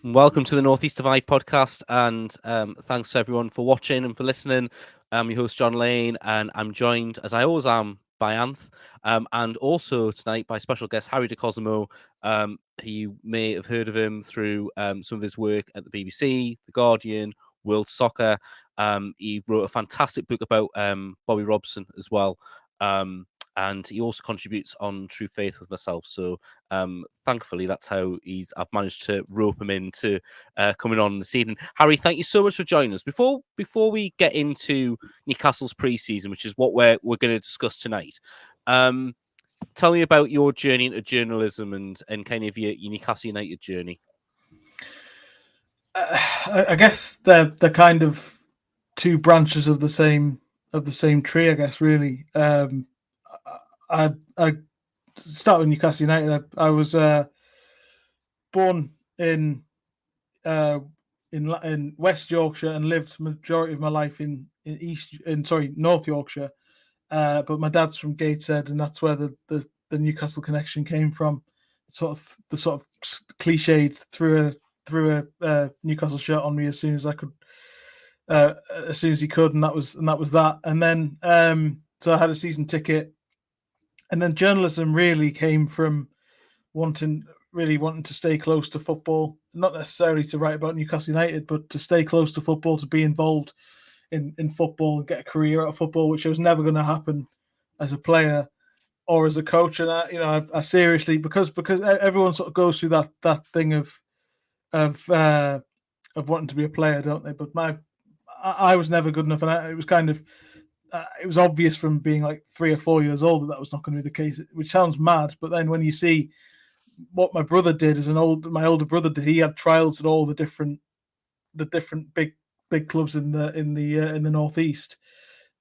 Welcome to the Northeast Divide podcast, and thanks to everyone for watching and for listening. I'm your host, John Lane, and I'm joined, as I always am, by Anth, and also tonight by special guest Harry De Cosemo. You may have heard of him through some of his work at the BBC, The Guardian, World Soccer. He wrote a fantastic book about Bobby Robson as well. And he also contributes on True Faith with myself. So thankfully, that's how I've managed to rope him into coming on this evening. Harry, thank you so much for joining us. Before we get into Newcastle's pre-season, which is what we're going to discuss tonight, tell me about your journey into journalism and kind of your Newcastle United journey. I guess they're kind of two branches of the same tree. I guess really. I started with Newcastle United. I was born in West Yorkshire and lived majority of my life in North Yorkshire. But my dad's from Gateshead, and that's where the Newcastle connection came from. The sort of cliched threw a Newcastle shirt on me as soon as I could, as soon as he could, and that was that. And then so I had a season ticket, and then journalism really came from wanting to stay close to football, not necessarily to write about Newcastle United, but to stay close to football, to be involved in football and get a career out of football, which was never going to happen as a player or as a coach. And I seriously, because everyone sort of goes through that thing of wanting to be a player, don't they? But I was never good enough, and it was kind of it was obvious from being like 3 or 4 years old that was not going to be the case, which sounds mad. But then when you see what my brother did my older brother did, he had trials at all the different big clubs in the northeast.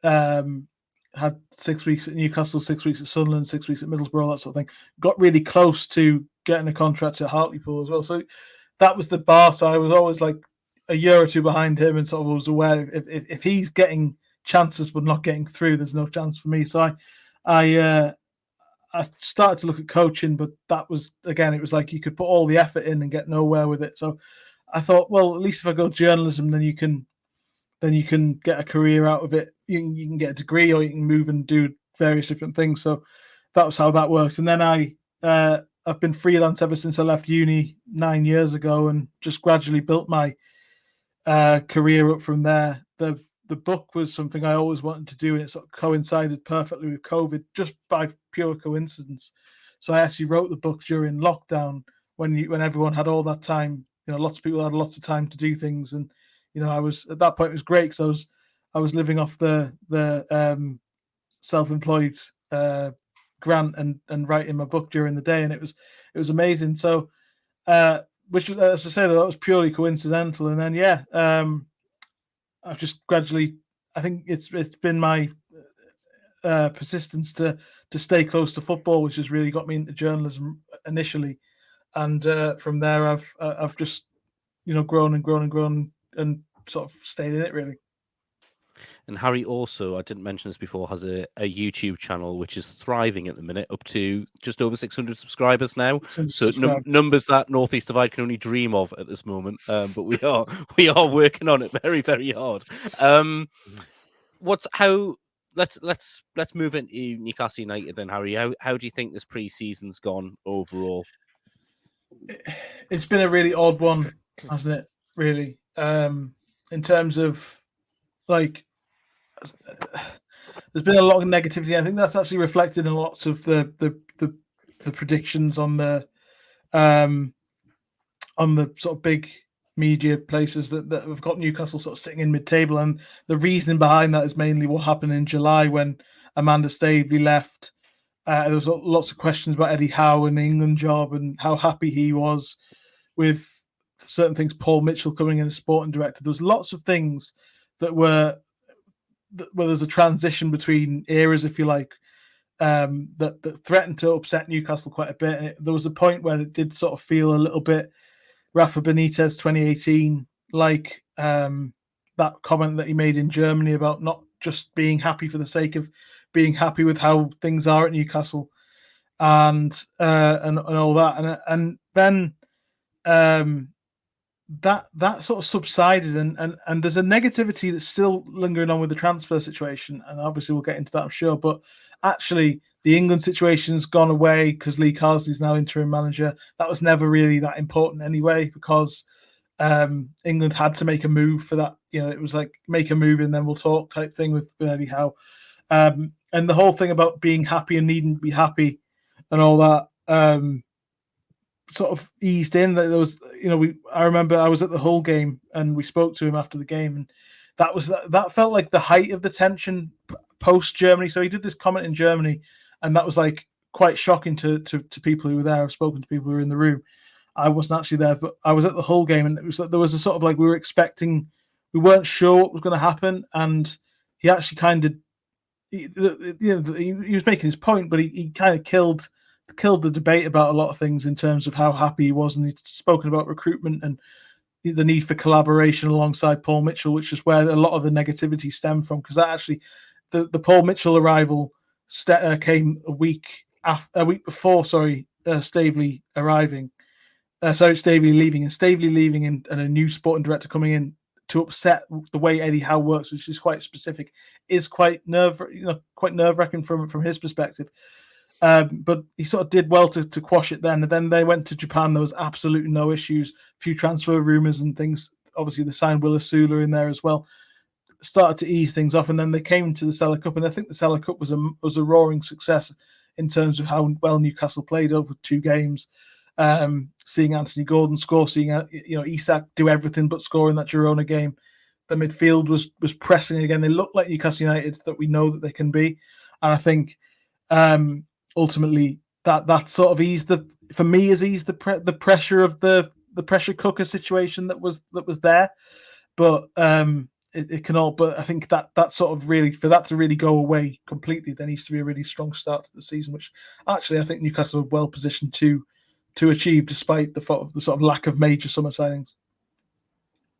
Had 6 weeks at Newcastle, 6 weeks at Sunderland, 6 weeks at Middlesbrough, that sort of thing. Got really close to getting a contract at Hartlepool as well. So that was the bar. So I was always like a year or two behind him, and sort of was aware if he's getting chances but not getting through, there's no chance for me. So I started to look at coaching, but that was, again, it was like you could put all the effort in and get nowhere with it. So I thought, well, at least if I go journalism, then you can get a career out of it. You can get a degree, or you can move and do various different things. So that was how that works. And then I've been freelance ever since I left uni 9 years ago, and just gradually built my career up from there. The book was something I always wanted to do, and it sort of coincided perfectly with COVID, just by pure coincidence. So I actually wrote the book during lockdown, when everyone had all that time. Lots of people had lots of time to do things, and I was, at that point, it was great because I was living off the self-employed grant and writing my book during the day, and it was amazing. So, which, as I say, that was purely coincidental. And then I've just gradually, I think it's been my persistence to stay close to football, which has really got me into journalism initially, and from there I've just grown and sort of stayed in it, really. And Harry also, I didn't mention this before, has a YouTube channel which is thriving at the minute, up to just over 600 subscribers now. So numbers that Northeast Divide can only dream of at this moment. But we are working on it very, very hard. Let's move into Newcastle United then, Harry. How do you think this pre-season's gone overall? It's been a really odd one, hasn't it? Really, in terms of, like, there's been a lot of negativity. I think that's actually reflected in lots of the predictions on the sort of big media places that have got Newcastle sort of sitting in mid-table. And the reasoning behind that is mainly what happened in July when Amanda Staveley left. There was lots of questions about Eddie Howe and the England job and how happy he was with certain things. Paul Mitchell coming in as sporting director. There was lots of things that were where there's a transition between eras, if you like, that threatened to upset Newcastle quite a bit. And there was a point where it did sort of feel a little bit Rafa Benitez 2018, like that comment that he made in Germany about not just being happy for the sake of being happy with how things are at Newcastle, and all that. And then that sort of subsided, and there's a negativity that's still lingering on with the transfer situation, and obviously we'll get into that, I'm sure. But actually, the England situation's gone away because Lee Carsley's now interim manager. That was never really that important anyway, because England had to make a move for that. It was like, make a move and then we'll talk type thing with Eddie Howe. And the whole thing about being happy and needing to be happy and all that sort of eased in. There was, I remember I was at the Hull game and we spoke to him after the game, and that felt like the height of the tension post Germany. So he did this comment in Germany, and that was like quite shocking to people who were there. I've spoken to people who were in the room. I wasn't actually there, but I was at the Hull game, and it was like there was a sort of like we weren't sure what was going to happen, and he actually kind of, he was making his point, but he kind of killed the debate about a lot of things in terms of how happy he was, and he'd spoken about recruitment and the need for collaboration alongside Paul Mitchell, which is where a lot of the negativity stemmed from, because that actually, the Paul Mitchell arrival came a week before, Staveley arriving. Staveley leaving, and a new sporting director coming in to upset the way Eddie Howe works, which is quite specific, is quite nerve-wracking from his perspective. But he sort of did well to quash it then. And then they went to Japan. There was absolutely no issues. A few transfer rumours and things. Obviously, they signed Willis Sula in there as well. Started to ease things off. And then they came to the Cellar Cup. And I think the Cellar Cup was a roaring success in terms of how well Newcastle played over 2 games. Seeing Anthony Gordon score, seeing Isak do everything but score in that Girona game. The midfield was pressing again. They looked like Newcastle United that we know that they can be. And I think ultimately that sort of eased the pressure of the pressure cooker situation that was there. But it can all. But I think that sort of really, for that to really go away completely, there needs to be a really strong start to the season, which actually I think Newcastle are well positioned to achieve, despite the sort of lack of major summer signings.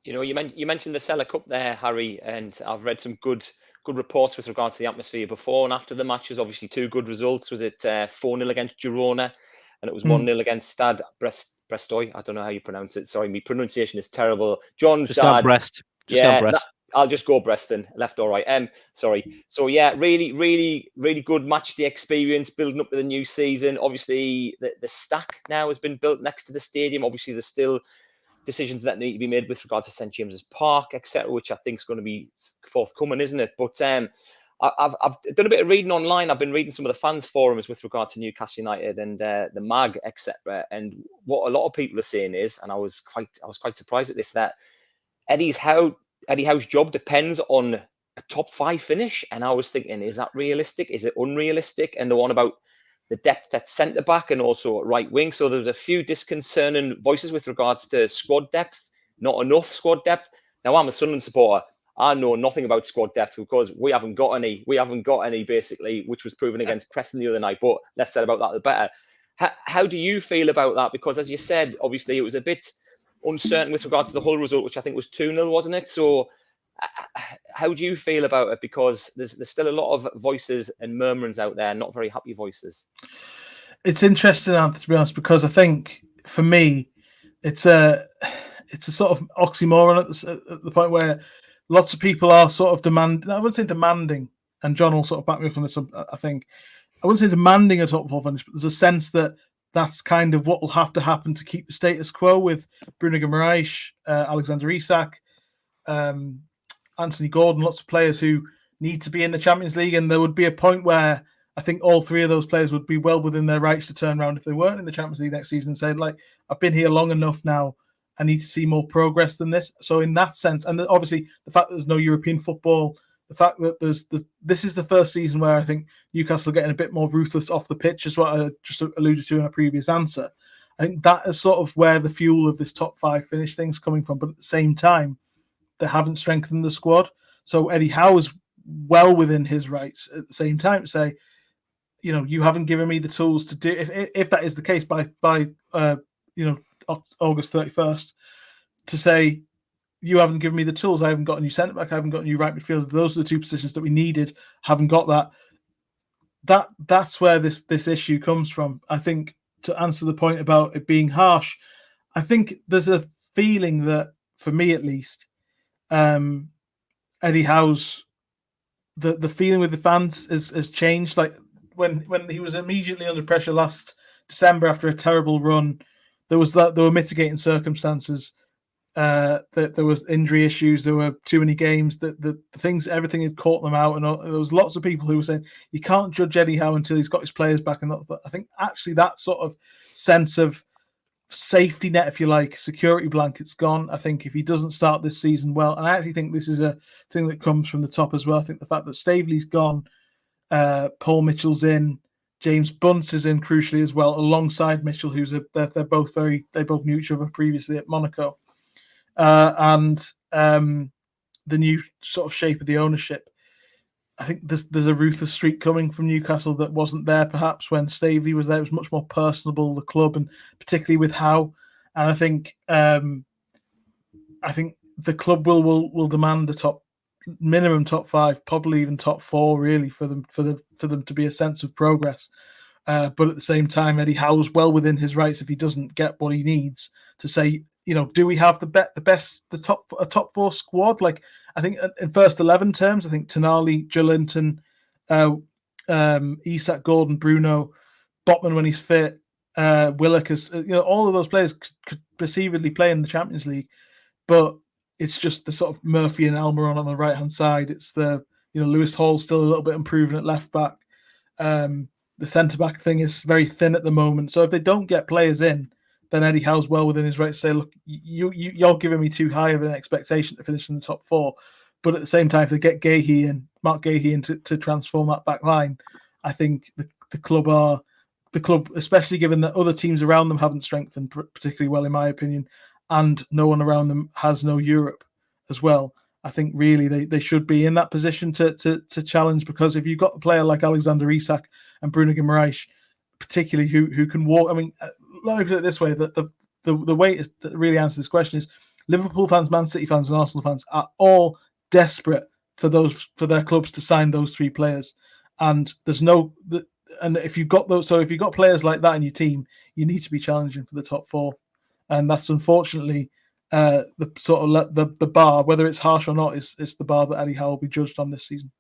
You mentioned the Cellar Cup there, Harry, and I've read some good reports with regards to the atmosphere before and after the matches. Obviously, 2 good results. Was it 4-0 against Girona, and it was 1-0 against Stade Brestoy? I don't know how you pronounce it. Sorry, my pronunciation is terrible. John's just dad. Brest. Brest. I'll just go Brest then, left or right. Sorry. So yeah, really, really, really good match day experience building up to the new season. Obviously, the stack now has been built next to the stadium. Obviously, there's still decisions that need to be made with regards to St James's Park, etc., which I think is going to be forthcoming, isn't it? But I've done a bit of reading online. I've been reading some of the fans' forums with regards to Newcastle United and the MAG, etc. And what a lot of people are saying is, and I was quite surprised at this, that Eddie Howe's job depends on a top 5 finish. And I was thinking, is that realistic? Is it unrealistic? And the one about the depth at centre back and also at right wing. So there's a few disconcerting voices with regards to squad depth, not enough squad depth. Now, I'm a Sunderland supporter. I know nothing about squad depth because we haven't got any. We haven't got any, basically, which was proven against Preston the other night. But less said about that, the better. How do you feel about that? Because as you said, obviously, it was a bit uncertain with regards to the Hull result, which I think was 2-0, wasn't it? So how do you feel about it? Because there's still a lot of voices and murmurings out there, not very happy voices. It's interesting, Anth, to be honest, because I think for me, it's a sort of oxymoron at the point where lots of people are sort of demanding. I wouldn't say demanding, and John will sort of back me up on this. I think I wouldn't say demanding a top 4 finish, but there's a sense that that's kind of what will have to happen to keep the status quo with Bruno Guimaraes, Alexander Isak, Anthony Gordon, lots of players who need to be in the Champions League. And there would be a point where I think all 3 of those players would be well within their rights to turn around if they weren't in the Champions League next season and say, like, I've been here long enough now. I need to see more progress than this. So in that sense, and obviously the fact that there's no European football, the fact that this is the first season where I think Newcastle are getting a bit more ruthless off the pitch, is what I just alluded to in a previous answer. I think that is sort of where the fuel of this top 5 finish thing's coming from. But at the same time, they haven't strengthened the squad. So Eddie Howe is well within his rights at the same time to say, you haven't given me the tools to do. If that is the case by August 31st, to say, you haven't given me the tools. I haven't got a new centre back. I haven't got a new right midfielder. Those are the 2 positions that we needed. Haven't got that. That's where this issue comes from. I think, to answer the point about it being harsh, I think there's a feeling that, for me at least, Eddie Howe's the feeling with the fans has changed. Like when he was immediately under pressure last December after a terrible run, there were mitigating circumstances. That there was injury issues, there were too many games, everything had caught them out, and there was lots of people who were saying you can't judge Eddie Howe until he's got his players back. And I think actually that sort of sense of safety net, if you like, security blanket's gone. I think if he doesn't start this season well, and I actually think this is a thing that comes from the top as well. I think the fact that Staveley's gone, Paul Mitchell's in, James Bunce is in crucially as well, alongside Mitchell, they're both they both knew each other previously at Monaco. And the new sort of shape of the ownership. I think there's a ruthless streak coming from Newcastle that wasn't there perhaps when Staveley was there. It was much more personable, the club, and particularly with Howe. And I think the club will demand a minimum top 5, probably even top 4, really, for them to be a sense of progress. But at the same time, Eddie Howe's well within his rights if he doesn't get what he needs to say, do we have the top 4 squad? Like, I think in first 11 terms, I think Tonali, Joelinton, Isak, Gordon, Bruno, Botman when he's fit, Willock, all of those players could perceivably play in the Champions League, but it's just the sort of Murphy and Almiron on the right hand side. It's the Lewis Hall's still a little bit improving at left back. The centre back thing is very thin at the moment. So if they don't get players in, then Eddie Howe's well within his right to say, look, you're giving me too high of an expectation to finish in the top 4. But at the same time, if they get Mark Gahey in to transform that back line, I think the club, especially given that other teams around them haven't strengthened particularly well, in my opinion, and no one around them has no Europe as well. I think really they should be in that position to challenge, because if you've got a player like Alexander Isak and Bruno Guimaraes, particularly who can walk. I mean, let me put it this way: the way to really answer this question is Liverpool fans, Man City fans, and Arsenal fans are all desperate for their clubs to sign those 3 players, and if you've got players like that in your team, you need to be challenging for the top 4, and that's unfortunately the bar, whether it's harsh or not, is the bar that Eddie Howe will be judged on this season.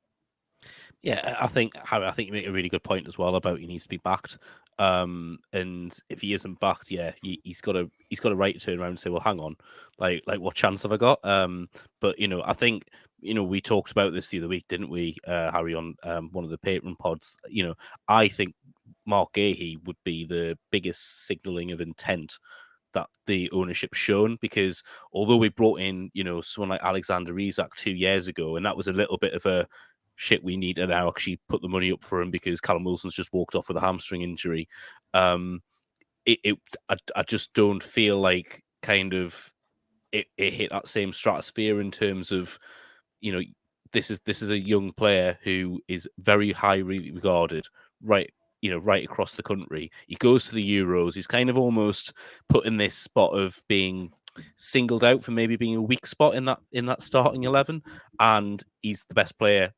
Yeah, I think you make a really good point as well about he needs to be backed. And if he isn't backed, he's got a right to turn around and say, well, hang on, like what chance have I got? But I think we talked about this the other week, didn't we, Harry, on one of the Patreon pods. I think Mark Gahey would be the biggest signalling of intent that the ownership shown, because although we brought in someone like Alexander Isak 2 years ago, and that was a little bit of a shit, we need to now actually put the money up for him because Callum Wilson's just walked off with a hamstring injury. I just don't feel like kind of it hit that same stratosphere in terms of this is a young player who is very highly regarded, right across the country. He goes to the Euros. He's kind of almost put in this spot of being singled out for maybe being a weak spot in that starting 11, and he's the best player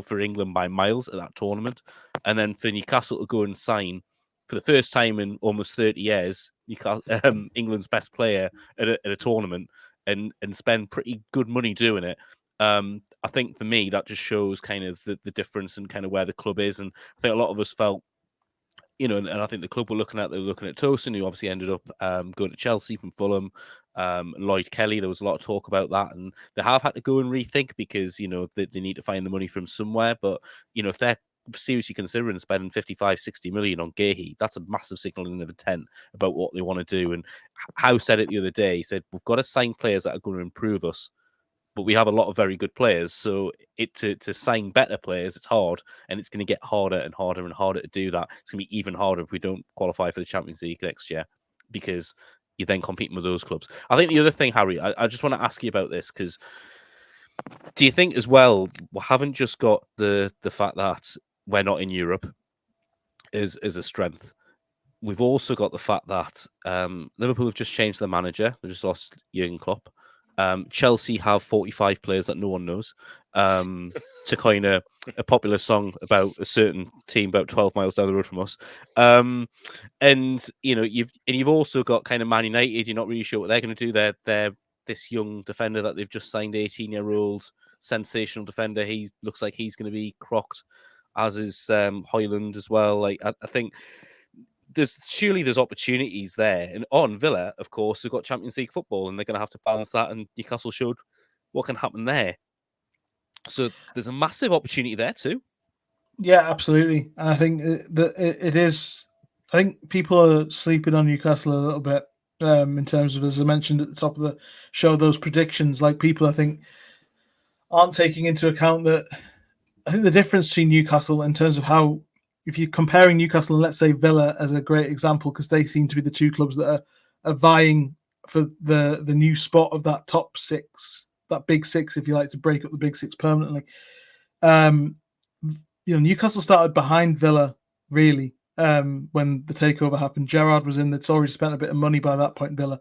for England by miles at that tournament. And then for Newcastle to go and sign for the first time in almost 30 years, England's best player at a tournament, and spend pretty good money doing it. I think for me that just shows kind of the difference and kind of where the club is. And I think a lot of us felt, and I think the club were looking at Tosin, who obviously ended up going to Chelsea from Fulham. Lloyd Kelly, there was a lot of talk about that, and they have had to go and rethink because they need to find the money from somewhere. But if they're seriously considering spending 55-60 million on Gahey, that's a massive signaling of intent about what they want to do. And Howe said it the other day. He said, we've got to sign players that are going to improve us, but we have a lot of very good players. So to sign better players, it's hard, and it's going to get harder and harder and harder to do that. It's going to be even harder if we don't qualify for the Champions League next year, because you're then competing with those clubs. I think the other thing, Harry, I just want to ask you about this, because do you think as well, we haven't just got the fact that we're not in Europe is a strength. We've also got the fact that Liverpool have just changed their manager. They've just lost Jurgen Klopp. Chelsea have 45 players that no one knows. To coin a popular song about a certain team about 12 miles down the road from us. And you've also got kind of Man United. You're not really sure what they're going to do. They're this young defender that they've just signed, 18-year-old sensational defender. He looks like he's going to be crocked, as is Højlund as well. Like I think there's opportunities there. And on Villa, of course, they've got Champions League football, and they're going to have to balance that. And Newcastle showed what can happen there. So there's a massive opportunity there too. Yeah, absolutely. And I think that it is. I think people are sleeping on Newcastle a little bit in terms of, as I mentioned at the top of the show, those predictions. Like people, I think, aren't taking into account that. I think the difference between Newcastle in terms of how, if you're comparing Newcastle and let's say Villa as a great example, because they seem to be the two clubs that are vying for the new spot of that top six, that big six, if you like, to break up the big six permanently. Newcastle started behind Villa really when the takeover happened. Gerrard was in; they'd already spent a bit of money by that point, Villa,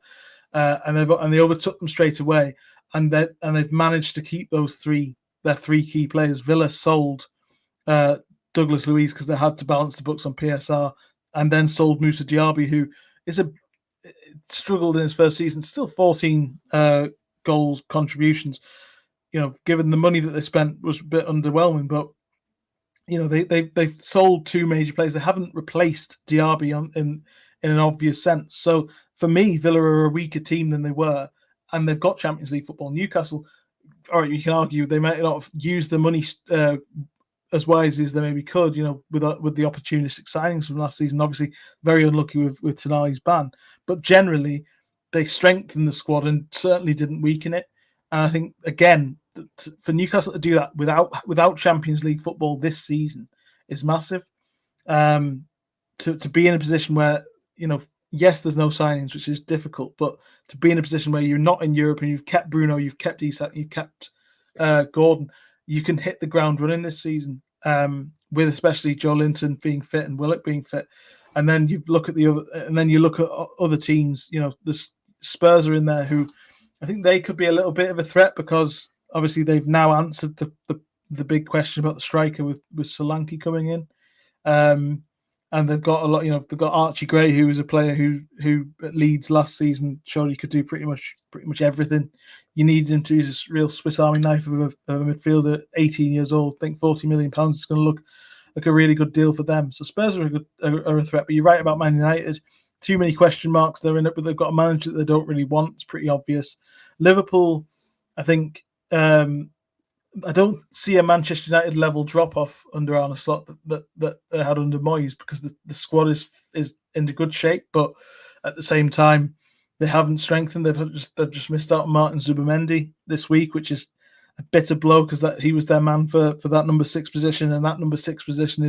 and they overtook them straight away, and they've managed to keep their three key players. Villa sold Douglas Luiz because they had to balance the books on PSR, and then sold Moussa Diaby, who struggled in his first season, still 14 goals contributions. Given the money that they spent was a bit underwhelming, but they've sold two major players. They haven't replaced Diaby in an obvious sense. So for me, Villa are a weaker team than they were, and they've got Champions League football. Newcastle, all right, you can argue they might not have used the money as wisely as they maybe could, with the opportunistic signings from last season. Obviously, very unlucky with Tonali's ban, but generally they strengthened the squad and certainly didn't weaken it. And I think again, for Newcastle to do that without Champions League football this season is massive. To be in a position where yes, there's no signings, which is difficult, but to be in a position where you're not in Europe and you've kept Bruno, you've kept Isak, you've kept Gordon, you can hit the ground running this season, with especially Joe Linton being fit and Willock being fit. And then you look at other teams. The Spurs are in there, who I think they could be a little bit of a threat because obviously they've now answered the big question about the striker with Solanke coming in. And they've got a lot, they've got Archie Gray, who was a player who at Leeds last season showed he could do pretty much everything. You need him to use this real Swiss Army knife of a midfielder, 18 years old. I think £40 million is going to look like a really good deal for them. So Spurs are a threat, but you're right about Man United. Too many question marks. They're in it, but they've got a manager that they don't really want. It's pretty obvious. Liverpool, I think, I don't see a Manchester United level drop off under Arne Slot that they had under Moyes, because the squad is in good shape, but at the same time they haven't strengthened. They've just missed out on Martin Zubimendi this week, which is a bitter blow because that he was their man for that number 6 position, and that number 6 position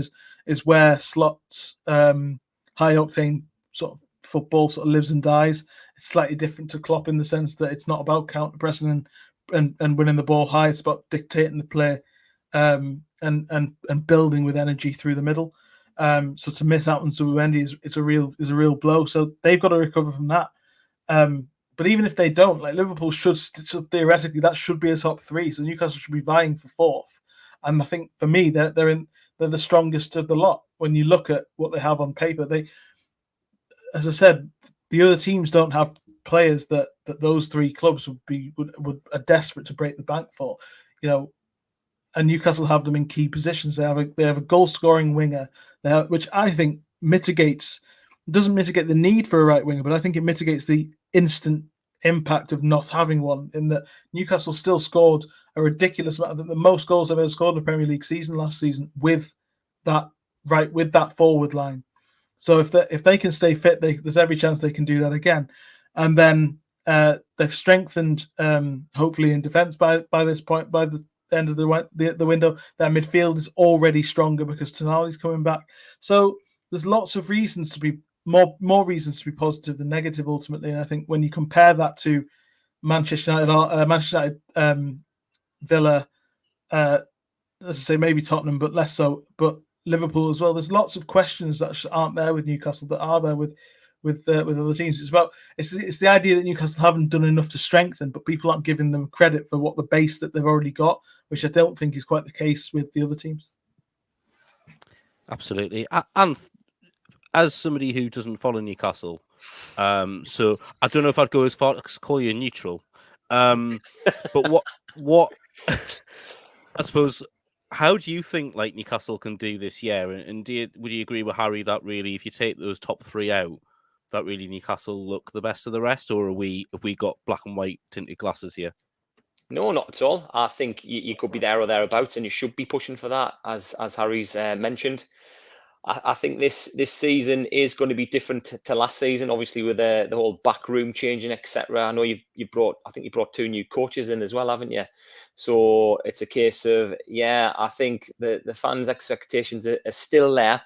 is where Slot's high octane sort of football sort of lives and dies. It's slightly different to Klopp in the sense that it's not about counter pressing and winning the ball high. It's about dictating the play and building with energy through the middle. So to miss out on Zubimendi is a real blow. So they've got to recover from that. But even if they don't, like Liverpool should theoretically, that should be a top 3. So Newcastle should be vying for 4th. And I think for me, they're the strongest of the lot. When you look at what they have on paper, as I said, the other teams don't have players that those 3 clubs are desperate to break the bank for, and Newcastle have them in key positions. They have a goal scoring winger, which I think doesn't mitigate the need for a right winger, but I think it mitigates the instant impact of not having one. In that Newcastle still scored a ridiculous amount, the most goals they've ever scored in a Premier League season last season with that forward line. So if they can stay fit, there's every chance they can do that again. And then they've strengthened, hopefully in defence by this point, by the end of the window. Their midfield is already stronger because Tonali's coming back. So there's lots of reasons to be more reasons to be positive than negative ultimately. And I think when you compare that to Manchester United, Villa, as I say, maybe Tottenham, but less so, but Liverpool as well, there's lots of questions that aren't there with Newcastle that are there with with other teams. It's the idea that Newcastle haven't done enough to strengthen, but people aren't giving them credit for what the base that they've already got, which I don't think is quite the case with the other teams. Absolutely. Anth, as somebody who doesn't follow Newcastle, so I don't know if I'd go as far as call you neutral, but what I suppose, how do you think like Newcastle can do this year? And would you agree with Harry that really, if you take those top three out, that really Newcastle look the best of the rest, or have we got black and white tinted glasses here? No, not at all. I think you could be there or thereabouts, and you should be pushing for that, as Harry's mentioned. I think this season is going to be different to last season, obviously with the whole back room changing, etc. I know you brought 2 new coaches in as well, haven't you? So it's a case of, I think the fans' expectations are still there.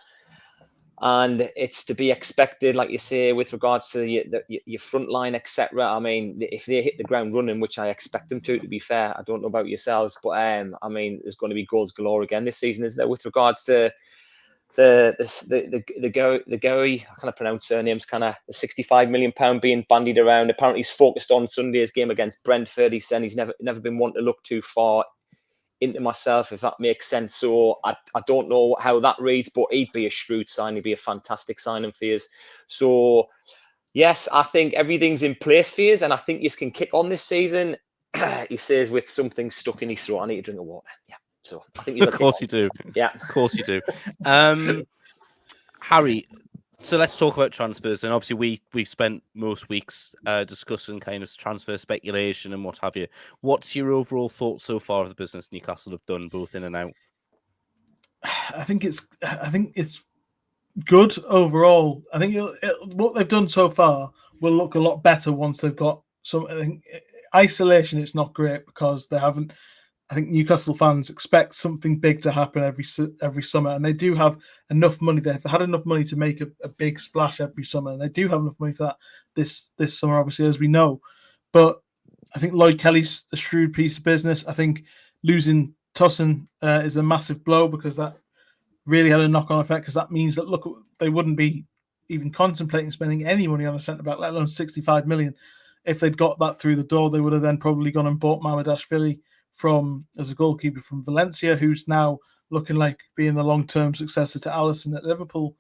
And it's to be expected, like you say, with regards to your front line, etc. I mean, if they hit the ground running, which I expect them to be fair, I don't know about yourselves, but I mean, there's going to be goals galore again this season, isn't there? With regards to the Gary, I can't pronounce surnames, kind of the £65 million being bandied around. Apparently, he's focused on Sunday's game against Brentford. He said he's never been one to look too far into myself, if that makes sense. So I don't know how that reads, but he'd be a shrewd sign. He'd be a fantastic signing for you. So yes, I think everything's in place for you, and I think you can kick on this season. He says with something stuck in his throat, I need a drink of water. Yeah. So I think of course you do. Yeah, of course you do. Harry, so let's talk about transfers. And obviously we spent most weeks discussing kind of transfer speculation and what have you. What's your overall thoughts so far of the business Newcastle have done, both in and out? I think it's good overall. I think what they've done so far will look a lot better once they've got some. I think isolation, it's not great because they haven't. I think Newcastle fans expect something big to happen every summer, and they do have enough money. They've had enough money to make a big splash every summer, and they do have enough money for that this summer, obviously, as we know. But I think Lloyd Kelly's a shrewd piece of business. I think losing Tosin is a massive blow because that really had a knock-on effect, because that means that, look, they wouldn't be even contemplating spending any money on a centre-back, let alone 65 million. If they'd got that through the door, they would have then probably gone and bought Mamardashvili as a goalkeeper from Valencia, who's now looking like being the long-term successor to Alisson at Liverpool,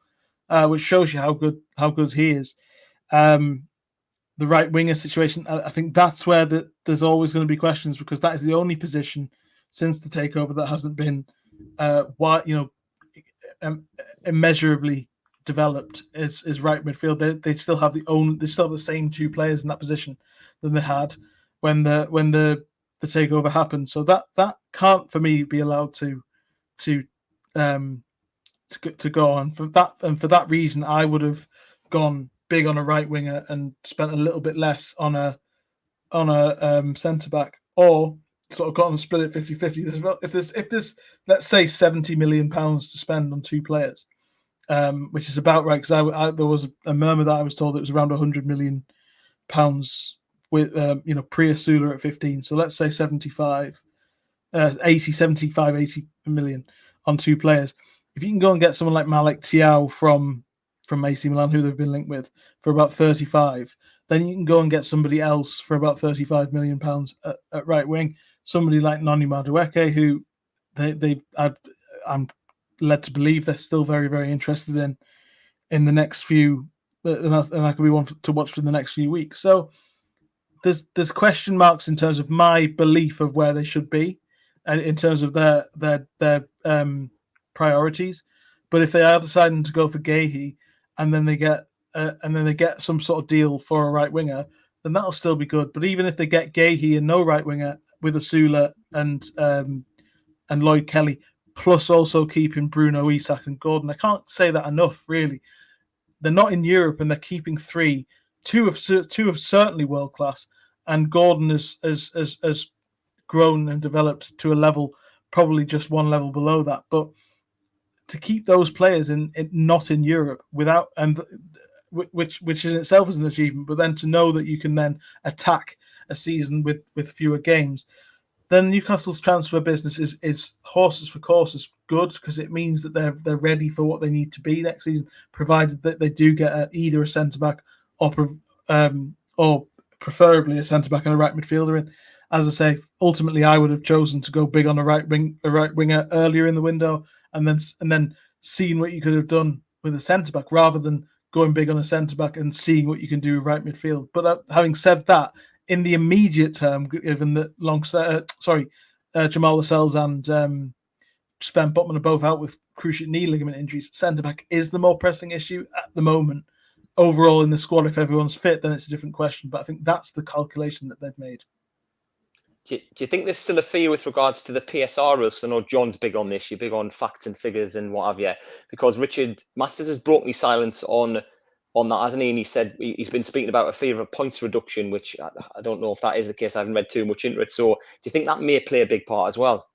which shows you how good he is. The right winger situation, I think that's where there's always going to be questions, because that is the only position since the takeover that hasn't been immeasurably developed is right midfield. They still have the same 2 players in that position than they had when the takeover happened. So that can't, for me, be allowed to go on. For that reason, I would have gone big on a right winger and spent a little bit less on a centre back, or sort of got on split it 50-50. If there's let's say £70 million to spend on 2 players, which is about right, because there was a murmur that I was told it was around £100 million with pre-Asula at 15. So let's say 80 million on 2 players. If you can go and get someone like Malik Thiaw from AC Milan, who they've been linked with, for about 35, then you can go and get somebody else for about £35 million at right wing. Somebody like Noni Madueke, who I'm led to believe they're still very, very interested in the next few, and that could be one to watch for the next few weeks. So there's question marks in terms of my belief of where they should be, and in terms of their priorities. But if they are deciding to go for Gahey, and then they get some sort of deal for a right winger, then that'll still be good. But even if they get Gahey and no right winger with Asula and Lloyd Kelly, plus also keeping Bruno, Isak, and Gordon, I can't say that enough. Really, they're not in Europe, and they're keeping 3. Two of certainly world class, and Gordon has grown and developed to a level, probably just one level below that. But to keep those players not in Europe without, and which in itself is an achievement, but then to know that you can then attack a season with fewer games, then Newcastle's transfer business is horses for courses good because it means that they're ready for what they need to be next season, provided that they do get either a centre back or preferably a centre back and a right midfielder in. As I say, ultimately I would have chosen to go big on a right winger earlier in the window, and then seeing what you could have done with a centre back rather than going big on a centre back and seeing what you can do with right midfield. But having said that, in the immediate term, given that Jamal Lascelles and Sven Botman are both out with cruciate knee ligament injuries, centre back is the more pressing issue at the moment. Overall in the squad, if everyone's fit, then it's a different question. But I think that's the calculation that they've made. Do you think there's still a fear with regards to the PSR rules? Because I know John's big on this. You're big on facts and figures and what have you. Because Richard Masters has broken his silence on that, hasn't he? And he said he's been speaking about a fear of a points reduction, which I don't know if that is the case. I haven't read too much into it. So do you think that may play a big part as well?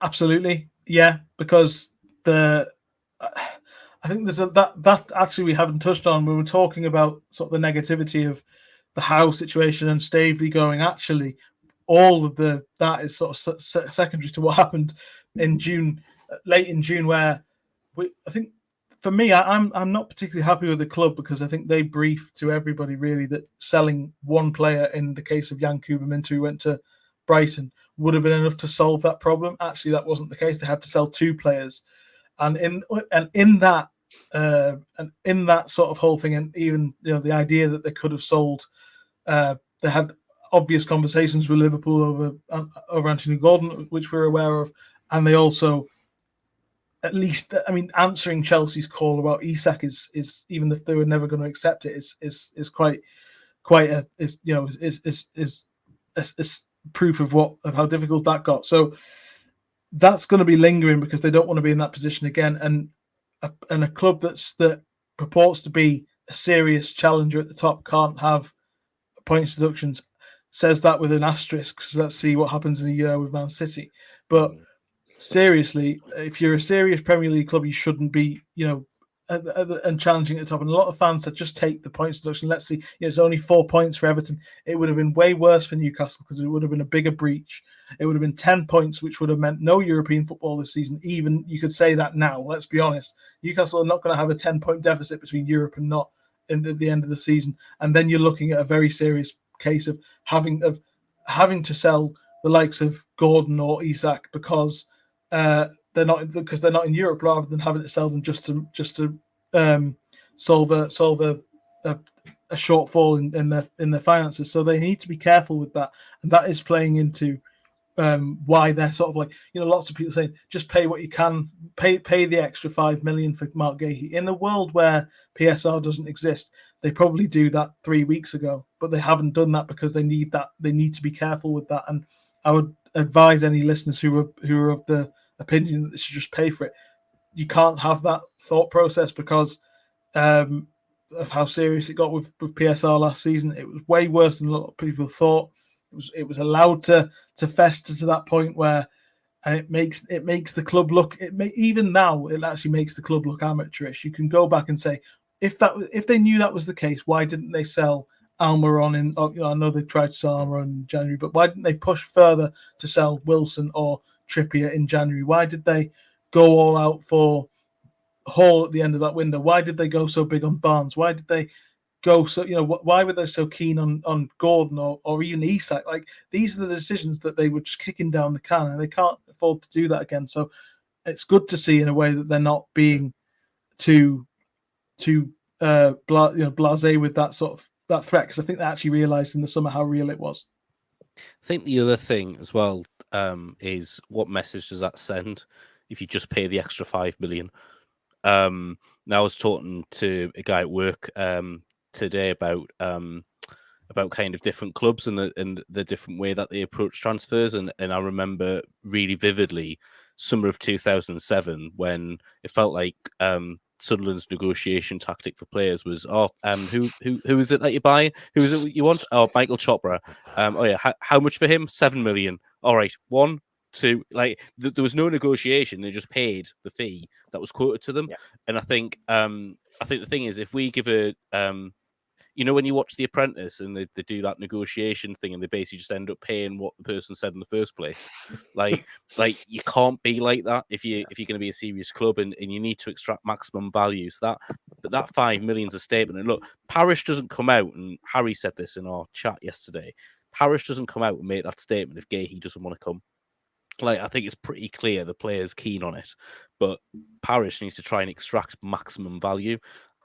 Absolutely, yeah. Because I think there's that actually we haven't touched on when we're talking about sort of the negativity of the Howe situation and Staveley going. Actually, all of that is sort of secondary to what happened in June, late in June, where I think for me, I'm not particularly happy with the club because I think they briefed to everybody really that selling one player in the case of Jan Kubermintu, who went to Brighton, would have been enough to solve that problem. Actually, that wasn't the case. They had to sell two players, and in that sort of whole thing, and even the idea that they could have sold, they had obvious conversations with Liverpool over Anthony Gordon, which we're aware of, and they also, at least, I mean, answering Chelsea's call about Isak is even if they were never going to accept it, is quite proof of how difficult that got. So that's going to be lingering because they don't want to be in that position again, and a club that purports to be a serious challenger at the top can't have points deductions. Says that with an asterisk because let's see what happens in a year with Man City. But seriously, if you're a serious Premier League club, you shouldn't be, and challenging at the top. And a lot of fans that just take the points deduction. Let's see, it's only 4 points for Everton. It would have been way worse for Newcastle because it would have been a bigger breach. It would have been 10 points, which would have meant no European football this season. Even you could say that now. Let's be honest, Newcastle are not going to have a 10-point deficit between Europe and not at the end of the season. And then you're looking at a very serious case of having to sell the likes of Gordon or Isak because they're not in Europe, rather than having to sell them just to solve a shortfall in their finances. So they need to be careful with that, and that is playing into why they're sort of like, lots of people saying just pay what you can, pay the extra 5 million for Mark Gahey. In a world where PSR doesn't exist, they probably do that 3 weeks ago, but they haven't done that because they need to be careful with that. And I would advise any listeners who are of the opinion that they should just pay for it. You can't have that thought process because of how serious it got with PSR last season. It was way worse than a lot of people thought. It was allowed to fester to that point where, and it makes the club look. Even now, it actually makes the club look amateurish. You can go back and say, if they knew that was the case, why didn't they sell Almiron in? I know they tried to sell Almiron in January, but why didn't they push further to sell Wilson or Trippier in January? Why did they go all out for Hall at the end of that window? Why did they go so big on Barnes? Why did they go so? Why were they so keen on Gordon or even Isak? Like, these are the decisions that they were just kicking down the can, and they can't afford to do that again. So it's good to see in a way that they're not being too blasé with that sort of that threat, because I think they actually realised in the summer how real it was. I think the other thing as well is what message does that send if you just pay the extra 5 million? Now I was talking to a guy at work today about kind of different clubs and the different way that they approach transfers, and I remember really vividly summer of 2007 when it felt like Sunderland's negotiation tactic for players was, who is it that you buy? Who is it you want? Oh, Michael Chopra. Oh yeah, how much for him? 7 million. All right, 1, 2. Like there was no negotiation. They just paid the fee that was quoted to them. Yeah. And I think the thing is, if we give you know, when you watch The Apprentice and they do that negotiation thing and they basically just end up paying what the person said in the first place. like you can't be like that if you're going to be a serious club, and you need to extract maximum value. So that 5 million's a statement. And look, Parish doesn't come out, and Harry said this in our chat yesterday. Parish doesn't come out and make that statement if Gahey doesn't want to come. Like, I think it's pretty clear the player's keen on it, but Parish needs to try and extract maximum value.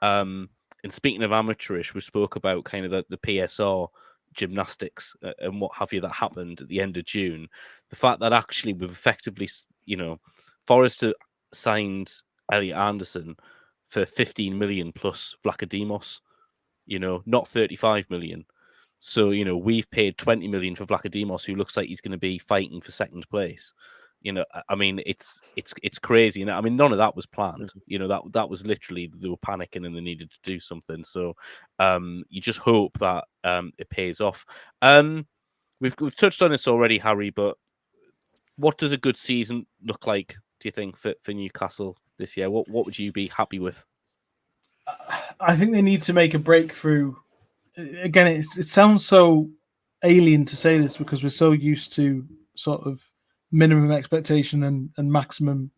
And speaking of amateurish, we spoke about kind of the PSR gymnastics and what have you that happened at the end of June. The fact that actually we've effectively, you know, Forrester signed Elliot Anderson for 15 million plus Vlachodimos, you know, not 35 million. So, you know, we've paid 20 million for Vlachodimos, who looks like he's going to be fighting for second place. You know, I mean, it's crazy. And I mean, none of that was planned. You know, that was literally, they were panicking and they needed to do something. So you just hope that it pays off. We've touched on this already, Harry, but what does a good season look like, do you think, for Newcastle this year? What would you be happy with? I think they need to make a breakthrough. Again, it sounds so alien to say this because we're so used to sort of minimum expectation and maximum,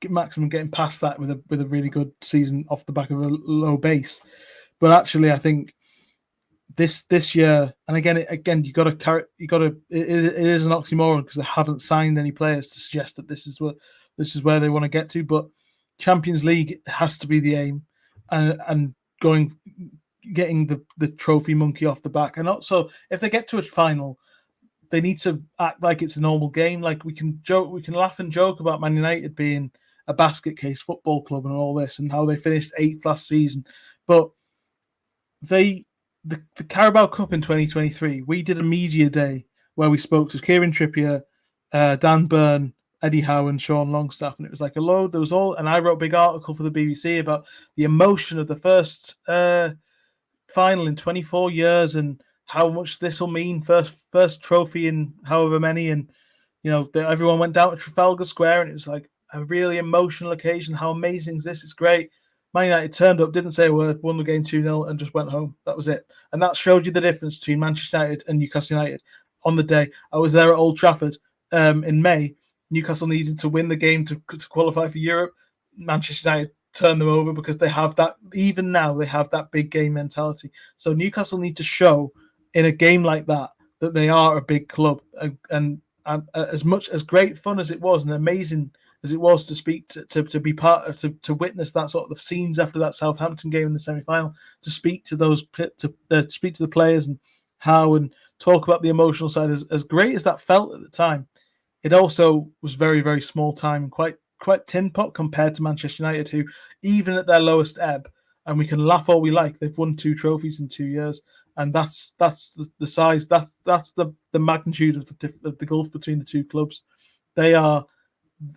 maximum getting past that with a really good season off the back of a low base. But actually, I think this year, and again, you got to. It is an oxymoron because they haven't signed any players to suggest that this is where they want to get to. But Champions League has to be the aim, and getting the trophy monkey off the back. And also, if they get to a final, they need to act like it's a normal game. Like, we can laugh and joke about Man United being a basket case football club and all this, and how they finished 8th last season. But the Carabao Cup in 2023, we did a media day where we spoke to Kieran Trippier, Dan Burn, Eddie Howe, and Sean Longstaff, and it was like a load. There was all, and I wrote a big article for the BBC about the emotion of the first final in 24 years and how much this will mean, first trophy in however many. And you know, everyone went down to Trafalgar Square, and it was like a really emotional occasion. How amazing is this? It's great. Man United turned up, didn't say a word, won the game 2-0, and just went home. That was it. And that showed you the difference between Manchester United and Newcastle United. On the day I was there at Old Trafford in May, Newcastle needed to win the game to qualify for Europe. Manchester United turned them over because they have that. Even now, they have that big game mentality. So Newcastle need to show in a game like that they are a big club. And as much as great fun as it was and amazing as it was to speak to be part of, to witness that sort of scenes after that Southampton game in the semi-final, to speak to those to speak to the players and how, and talk about the emotional side, as great as that felt at the time, it also was very, very small time, quite tin pot compared to Manchester United, who, even at their lowest ebb, and we can laugh all we like, they've won 2 trophies in 2 years, and that's the size, that's the magnitude of the gulf between the two clubs. They are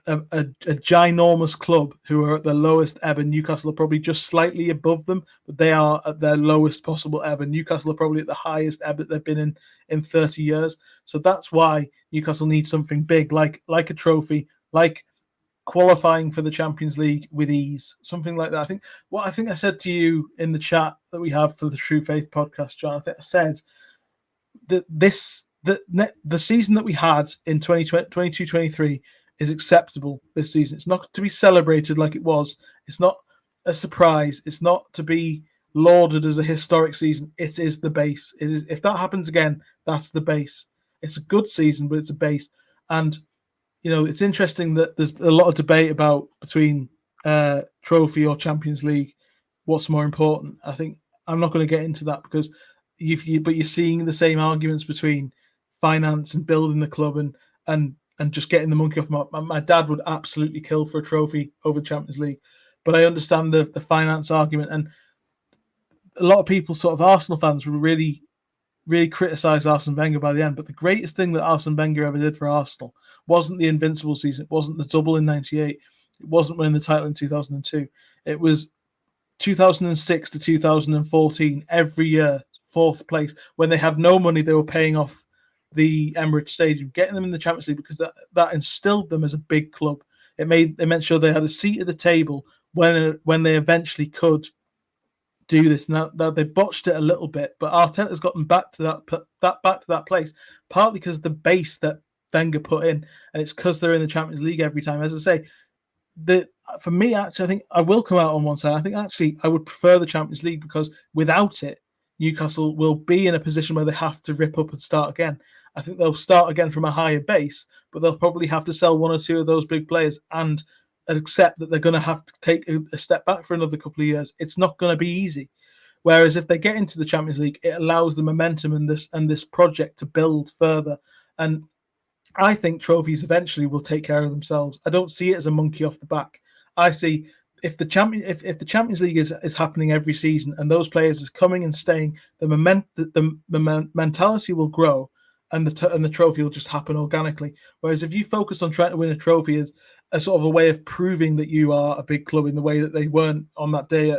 a ginormous club who are at their lowest ebb, and Newcastle are probably just slightly above them, but they are at their lowest possible ebb, and Newcastle are probably at the highest ebb that they've been in 30 years. So that's why Newcastle needs something big, like a trophy, like qualifying for the Champions League with ease, something like that. I think I said to you in the chat that we have for the True Faith podcast, John, I said that the season that we had in 22-23 is acceptable this season. It's not to be celebrated like it was. It's not a surprise. It's not to be lauded as a historic season. It is the base. It is, if that happens again, that's the base. It's a good season, but it's a base. And you know, it's interesting that there's a lot of debate about between trophy or Champions League, what's more important. I think I'm not going to get into that because but you're seeing the same arguments between finance and building the club and just getting the monkey off. My dad would absolutely kill for a trophy over the Champions League, but I understand the finance argument. And a lot of people, sort of Arsenal fans, would really criticised Arsene Wenger by the end. But the greatest thing that Arsene Wenger ever did for Arsenal wasn't the invincible season. It wasn't the double in '98. It wasn't winning the title in 2002. It was 2006 to 2014, every year, 4th place. When they had no money, they were paying off the Emirates Stadium, getting them in the Champions League, because that instilled them as a big club. They made sure they had a seat at the table when they eventually could do this. Now they botched it a little bit, but Arteta's got them back to that place, partly because the base that Wenger put in, and it's because they're in the Champions League every time. As I say, for me, actually, I think I will come out on one side. I think actually I would prefer the Champions League because without it, Newcastle will be in a position where they have to rip up and start again. I think they'll start again from a higher base, but they'll probably have to sell one or two of those big players and accept that they're going to have to take a step back for another couple of years. It's not going to be easy. Whereas if they get into the Champions League, it allows the momentum and this project to build further. And I think trophies eventually will take care of themselves. I don't see it as a monkey off the back. I see if the Champions League is happening every season and those players is coming and staying, the mentality will grow, and the trophy will just happen organically. Whereas if you focus on trying to win a trophy as a sort of a way of proving that you are a big club in the way that they weren't on that day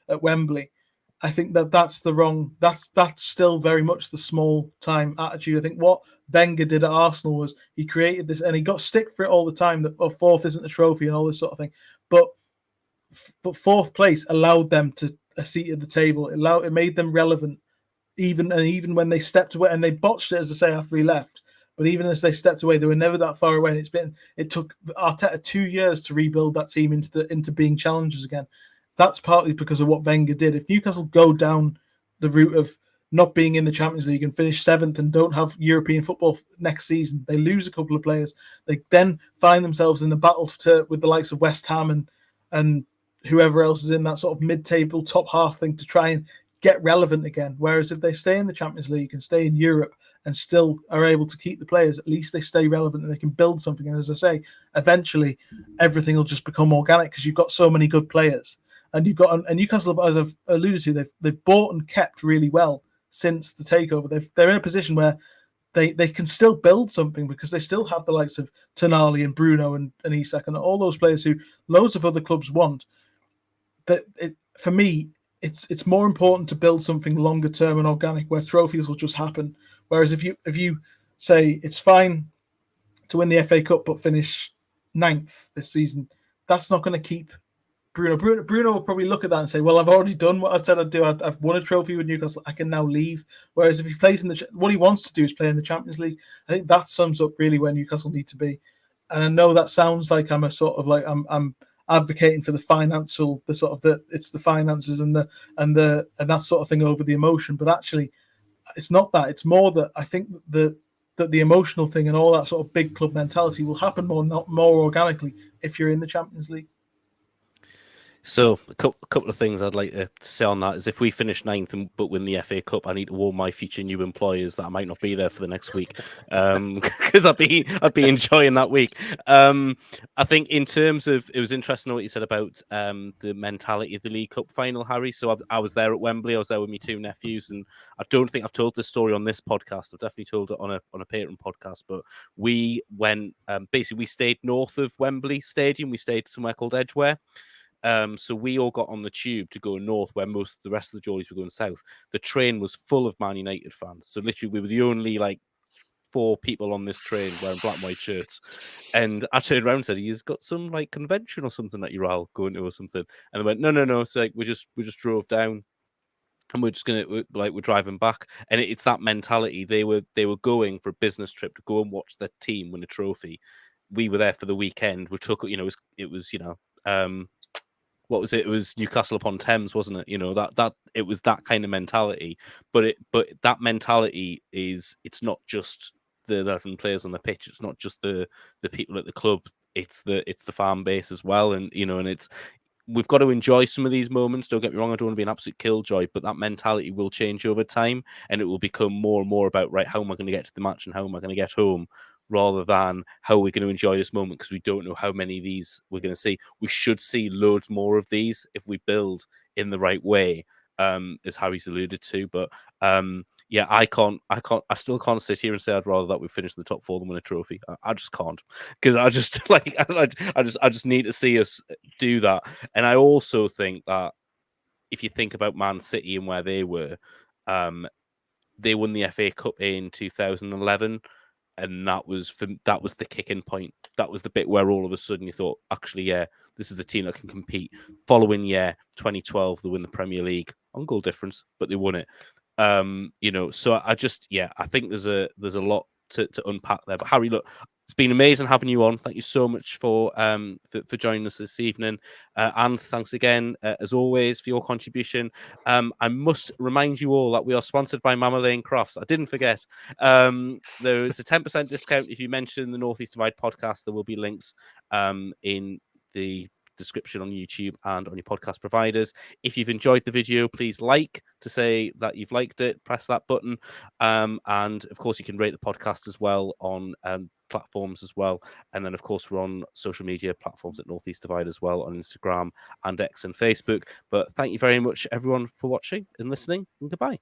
at Wembley, I think that's the wrong. That's still very much the small time attitude. I think what Wenger did at Arsenal was he created this, and he got stick for it all the time that fourth isn't a trophy and all this sort of thing. But fourth place allowed them to a seat at the table. It made them relevant, even when they stepped away, and they botched it, as I say, after he left. But even as they stepped away, they were never that far away. And it took Arteta 2 years to rebuild that team into being challengers again. That's partly because of what Wenger did. If Newcastle go down the route of not being in the Champions League and finish 7th and don't have European football next season, they lose a couple of players. They then find themselves in the battle with the likes of West Ham and whoever else is in that sort of mid-table top half thing to try and get relevant again. Whereas if they stay in the Champions League and stay in Europe and still are able to keep the players, at least they stay relevant and they can build something. And as I say, eventually everything will just become organic because you've got so many good players. And Newcastle, as I've alluded to, they've bought and kept really well since the takeover. They're in a position where they can still build something because they still have the likes of Tonali and Bruno and Isak and all those players who loads of other clubs want. For me, it's more important to build something longer term and organic where trophies will just happen. Whereas if you say it's fine to win the FA Cup but finish 9th this season, that's not going to keep Bruno will probably look at that and say, well, I've already done what I've said I'd do. I've won a trophy with Newcastle. I can now leave. Whereas if he plays what he wants to do is play in the Champions League. I think that sums up really where Newcastle need to be. And I know that sounds like I'm advocating for the financial, it's the finances and that sort of thing over the emotion. But actually, it's not that. It's more that I think that the emotional thing and all that sort of big club mentality will happen more organically if you're in the Champions League. So a couple of things I'd like to say on that is if we finish 9th but win the FA Cup, I need to warn my future new employers that I might not be there for the next week because I'd be enjoying that week. I think in terms of, it was interesting what you said about the mentality of the League Cup final, Harry. So I was there at Wembley. I was there with my 2 nephews, and I don't think I've told this story on this podcast. I've definitely told it on a Patreon podcast. But we went basically we stayed north of Wembley Stadium. We stayed somewhere called Edgware. So we all got on the tube to go north where most of the rest of the jollies were going south. The train was full of Man United fans. So literally we were the only 4 people on this train wearing black and white shirts. And I turned around and said, he's got some convention or something that you're all going to or something. And they went, no. So we just drove down and we're driving back. And it's that mentality. They were going for a business trip to go and watch their team win a trophy. We were there for the weekend. We took, it was what was it? It was Newcastle upon Thames, wasn't it? That it was that kind of mentality. But that mentality it's not just the 11 players on the pitch. It's not just the people at the club. It's the fan base as well. And and we've got to enjoy some of these moments. Don't get me wrong. I don't want to be an absolute killjoy, but that mentality will change over time, and it will become more and more about how am I going to get to the match and how am I going to get home, rather than how we're going to enjoy this moment because we don't know how many of these we're going to see. We should see loads more of these if we build in the right way, as Harry's alluded to. But yeah, I still can't sit here and say I'd rather that we finish in the top 4 than win a trophy. I just can't, because I just I just need to see us do that. And I also think that if you think about Man City and where they were, they won the FA Cup in 2011. And that was the kicking point. That was the bit where all of a sudden you thought, actually, yeah, this is a team that can compete. Following year, 2012, they win the Premier League. on goal difference, but they won it. So I think there's a lot to unpack there. But Harry, look, it's been amazing having you on. Thank you so much for joining us this evening. Anth, thanks again, as always, for your contribution. I must remind you all that we are sponsored by Mama Lane Crofts. I didn't forget. There is a 10% discount if you mention the Northeast Divide podcast. There will be links in the description on YouTube and on your podcast providers. If you've enjoyed the video, please like to say that you've liked it. Press that button, and of course you can rate the podcast as well on platforms as well. And then of course we're on social media platforms at Northeast Divide as well, on Instagram and X and Facebook. But thank you very much everyone for watching and listening, and goodbye.